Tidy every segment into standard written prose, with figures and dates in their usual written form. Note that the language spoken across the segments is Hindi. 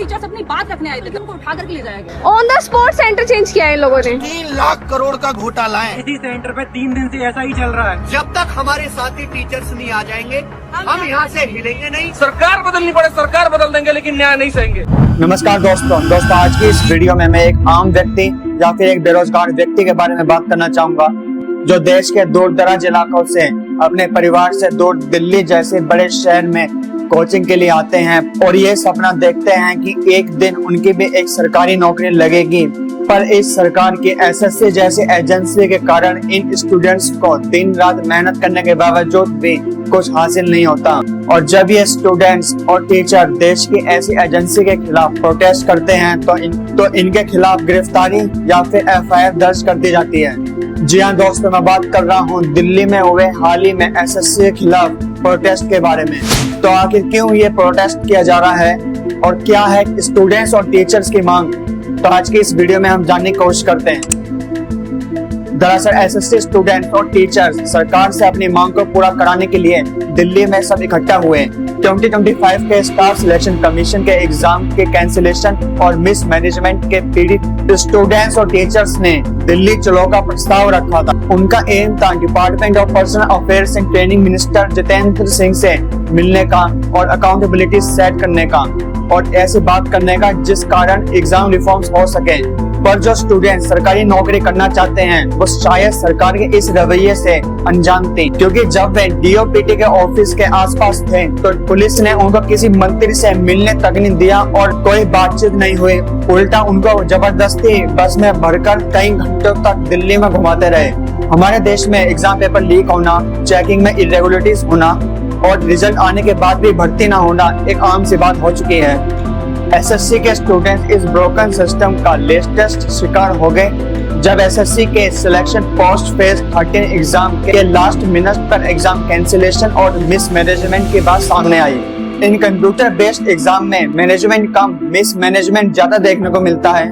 टीचर्स अपनी बात रखने आए थे, उनको उठा करके ले जाया गया। On the spot centre change किया है इन लोगों ने। 3 लाख करोड़ का घोटाला है। इसी सेंटर पे 3 दिन से ऐसा ही चल रहा है। जब तक हमारे साथी टीचर्स नहीं आ जाएंगे हम यहाँ से हिलेंगे नहीं। सरकार बदलनी पड़े सरकार बदल देंगे, लेकिन न्याय नहीं सहेंगे। नमस्कार दोस्तों, आज की इस वीडियो में मैं एक आम व्यक्ति या फिर एक बेरोजगार व्यक्ति के बारे में बात करना चाहूंगा जो देश के दूर दराज इलाकों से अपने परिवार से दूर दिल्ली जैसे बड़े शहर में कोचिंग के लिए आते हैं और ये सपना देखते हैं कि एक दिन उनकी भी एक सरकारी नौकरी लगेगी। पर इस सरकार की एसएससी जैसी एजेंसी के कारण इन स्टूडेंट्स को दिन रात मेहनत करने के बावजूद भी कुछ हासिल नहीं होता। और जब ये स्टूडेंट्स और टीचर देश की ऐसी एजेंसी के खिलाफ प्रोटेस्ट करते हैं तो इनके खिलाफ गिरफ्तारी या फिर एफआईआर दर्ज कर दी जाती है। जी हाँ दोस्तों, मैं बात कर रहा हूँ दिल्ली में हुए हाल ही में एसएससी के खिलाफ प्रोटेस्ट के बारे में। तो आखिर क्यों ये प्रोटेस्ट किया जा रहा है और क्या है स्टूडेंट्स और टीचर्स की मांग, तो आज की इस वीडियो में हम जानने की कोशिश करते हैं। दरअसल एसएससी स्टूडेंट्स और टीचर्स सरकार से अपनी मांग को पूरा कराने के लिए दिल्ली में सब इकट्ठा हुए। 2025 के स्टाफ सिलेक्शन कमीशन के एग्जाम के कैंसिलेशन और मिसमैनेजमेंट के पीड़ित स्टूडेंट्स और टीचर्स ने दिल्ली चलो का प्रस्ताव रखा था। उनका एम था department of personal affairs and training minister Jitendra Singh से मिलने का और अकाउंटेबिलिटी सेट करने का और ऐसी बात करने का जिस कारण एग्जाम रिफॉर्म्स हो सके। पर जो स्टूडेंट सरकारी नौकरी करना चाहते हैं वो शायद सरकार के इस रवैये से अनजान थे, क्योंकि जब वे डीओपीटी के ऑफिस के आसपास थे तो पुलिस ने उनको किसी मंत्री से मिलने तक नहीं दिया और कोई बातचीत नहीं हुई। उल्टा उनको जबरदस्ती बस में भरकर कई घंटों तक दिल्ली में घुमाते रहे। हमारे देश में एग्जाम पेपर लीक होना, चेकिंग में इरेगुलरिटीज होना और रिजल्ट आने के बाद भी भर्ती न होना एक आम सी बात हो चुकी है। एसएससी के स्टूडेंट्स इस ब्रोकन सिस्टम का लेटेस्ट शिकार हो गए जब एसएससी के सिलेक्शन पोस्ट फेज 13 एग्जाम के लास्ट मिनट पर एग्जाम कैंसिलेशन और मिसमैनेजमेंट की बात सामने आई। इन कंप्यूटर बेस्ड एग्जाम में मैनेजमेंट का मिसमैनेजमेंट ज्यादा देखने को मिलता है।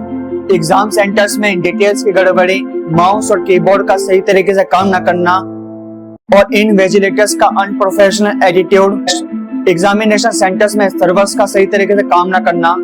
एग्जाम सेंटर्स में डिटेल्स की गड़बड़ी, माउस और कीबोर्ड का सही तरीके से काम न करना और इन्विजिलेटर्स का अनप्रोफेशनल एटीट्यूड, एग्जामिनेशन सेंटर्स में सर्वर्स का सही तरीके से काम न करना,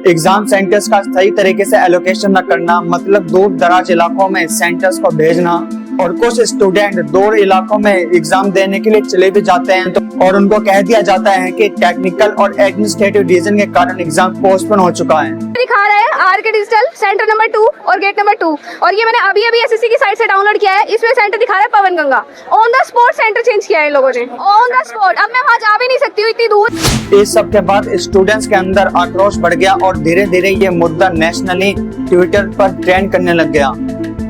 एग्जाम सेंटर्स का सही तरीके से एलोकेशन न करना, मतलब दूर दराज इलाकों में सेंटर्स को भेजना। और कुछ स्टूडेंट दूर इलाकों में एग्जाम देने के लिए चले भी जाते हैं तो और उनको कह दिया जाता है कि टेक्निकल और एडमिनिस्ट्रेटिव रीजन के कारण एग्जाम पोस्टपोन हो चुका है। दिखा रहा है आरके डिजिटल सेंटर नंबर 2 और गेट नंबर 2 और ये मैंने अभी एसएससी की साइट से डाउनलोड किया है। इसमें सेंटर दिखा रहा है Pawan Ganga. On the spot centre change किया है इन लोगों ने, ऑन द स्पॉट। अब मैं वहाँ जा भी नहीं सकती हूँ इतनी दूर। इस सब के बाद स्टूडेंट्स के अंदर आक्रोश बढ़ गया और धीरे धीरे ये मुद्दा नेशनली ट्विटर पर ट्रेंड करने लग गया।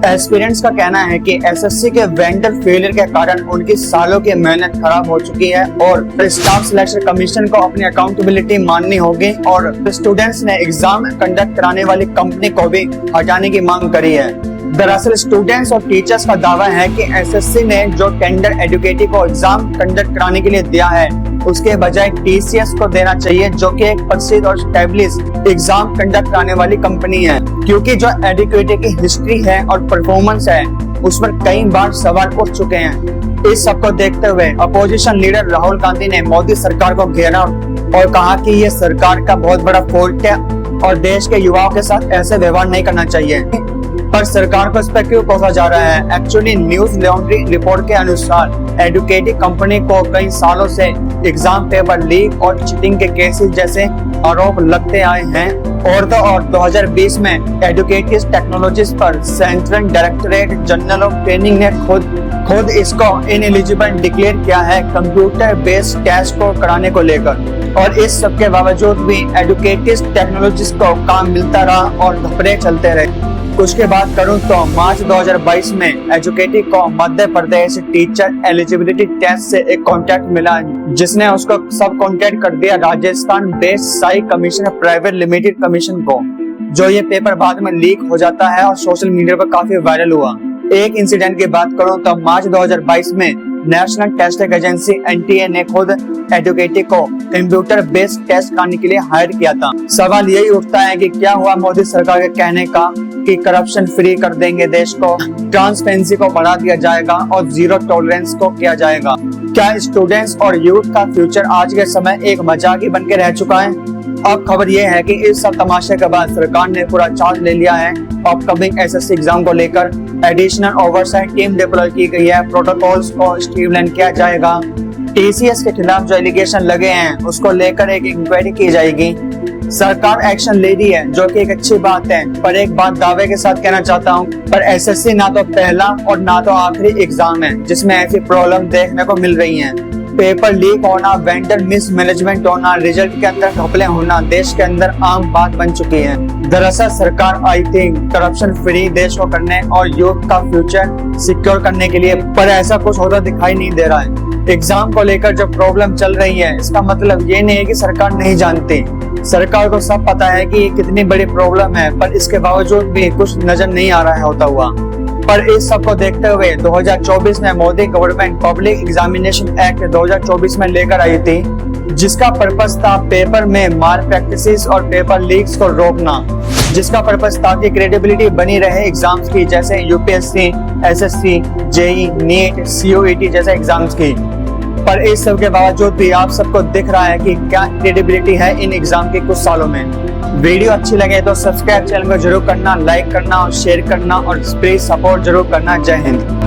एस्पिरेंट्स का कहना है कि एसएससी के वेंडर फेलियर के कारण उनकी सालों की मेहनत खराब हो चुकी है और स्टाफ सिलेक्शन कमीशन को अपनी अकाउंटेबिलिटी माननी होगी और स्टूडेंट्स ने एग्जाम कंडक्ट कराने वाली कंपनी को भी हटाने की मांग करी है। दरअसल स्टूडेंट्स और टीचर्स का दावा है कि एसएससी ने जो टेंडर एडुकेटी को एग्जाम कंडक्ट कराने के लिए दिया है उसके बजाय टीसीएस को देना चाहिए, जो कि एक प्रसिद्ध और स्टैब्लिश एग्जाम कंडक्ट कराने वाली कंपनी है, क्योंकि जो एडुकेटी की हिस्ट्री है और परफॉर्मेंस है उस पर कई बार सवाल उठ चुके हैं। इस सब को देखते हुए अपोजिशन लीडर राहुल गांधी ने मोदी सरकार को घेरा और कहा कि ये सरकार का बहुत बड़ा फॉल्ट है और देश के युवाओं के साथ ऐसे व्यवहार नहीं करना चाहिए। पर सरकार को इस पर क्यों कोसा जा रहा है? एक्चुअली न्यूज लॉन्ड्री रिपोर्ट के अनुसार एडुकेटी कंपनी को कई सालों से एग्जाम पेपर लीक और चीटिंग के केसेस जैसे आरोप लगते आए हैं और 2020 में एडुकेटिव टेक्नोलॉजीज पर central directorate general of training ने खुद इसको इनएलिजिबल डिक्लेयर किया है कंप्यूटर बेस्ड टेस्ट को कराने को लेकर। और इस सब के बावजूद भी एडुकेटिव टेक्नोलॉजीज को काम मिलता रहा और घपले चलते रहे। कुछ के बात करूं तो मार्च 2022 में एजुकेटी को Madhya Pradesh teacher eligibility test से एक कॉन्ट्रैक्ट मिला जिसने उसको सब कॉन्ट्रैक्ट कर दिया Rajasthan based Sai commission private limited commission को, जो ये पेपर बाद में लीक हो जाता है और सोशल मीडिया पर काफी वायरल हुआ। एक इंसिडेंट की बात करूं तो मार्च 2022 में नेशनल टेस्टिंग एजेंसी एनटीए ने खुद एडुकेटी को कंप्यूटर बेस्ड टेस्ट कराने के लिए हायर किया था। सवाल यही उठता है कि क्या हुआ मोदी सरकार के कहने का कि करप्शन फ्री कर देंगे देश को, ट्रांसपेरेंसी को बढ़ा दिया जाएगा और जीरो टॉलरेंस को किया जाएगा। क्या स्टूडेंट्स और यूथ का फ्यूचर आज के समय एक मजाक ही बन के रह चुका है? अब खबर यह है कि इस सब तमाशे के बाद सरकार ने पूरा चार्ज ले लिया है। अपकमिंग एसएससी एग्जाम को लेकर एडिशनल ओवरसाइट टीम डिप्लॉय की गई है। प्रोटोकॉल्स को स्ट्रीमलाइन किया जाएगा। टीसीएस के खिलाफ जो एलिगेशन लगे हैं उसको लेकर एक इंक्वायरी की जाएगी। सरकार एक्शन ले रही है, जो कि एक अच्छी बात है, पर एक बात दावे के साथ कहना चाहता हूं, पर एसएससी ना तो पहला और ना तो आखिरी एग्जाम है जिसमें ऐसी प्रॉब्लम देखने को मिल रही हैं। पेपर लीक होना, वेंडर मिसमैनेजमेंट होना, रिजल्ट के अंदर घपले होना देश के अंदर आम बात बन चुकी है। दरअसल सरकार आई थी करप्शन फ्री देश को करने और यूथ का फ्यूचर सिक्योर करने के लिए, पर ऐसा कुछ होता दिखाई नहीं दे रहा है। एग्जाम को लेकर जो प्रॉब्लम चल रही है इसका मतलब ये नहीं है कि सरकार नहीं जानती। सरकार को सब पता है कि ये कितनी बड़ी प्रॉब्लम है, पर इसके बावजूद भी कुछ नजर नहीं आ रहा है होता हुआ। पर इस सब को देखते हुए 2024 में Modi government public examination act 2024 में लेकर आई थी, जिसका पर्पस था पेपर में माल प्रैक्टिसेस और पेपर लीक्स को रोकना, जिसका पर्पस था कि क्रेडिबिलिटी बनी रहे एग्जाम्स की, जैसे यूपीएससी, एसएससी, जेई, नीट, सीओईटी जैसे एग्जाम्स की। पर इस सब के बावजूद भी आप सबको दिख रहा है कि क्या क्रेडिबिलिटी है इन एग्जाम के कुछ सालों में। वीडियो अच्छी लगे तो सब्सक्राइब चैनल को जरूर करना, लाइक करना और शेयर करना और प्लीज सपोर्ट जरूर करना। जय हिंद।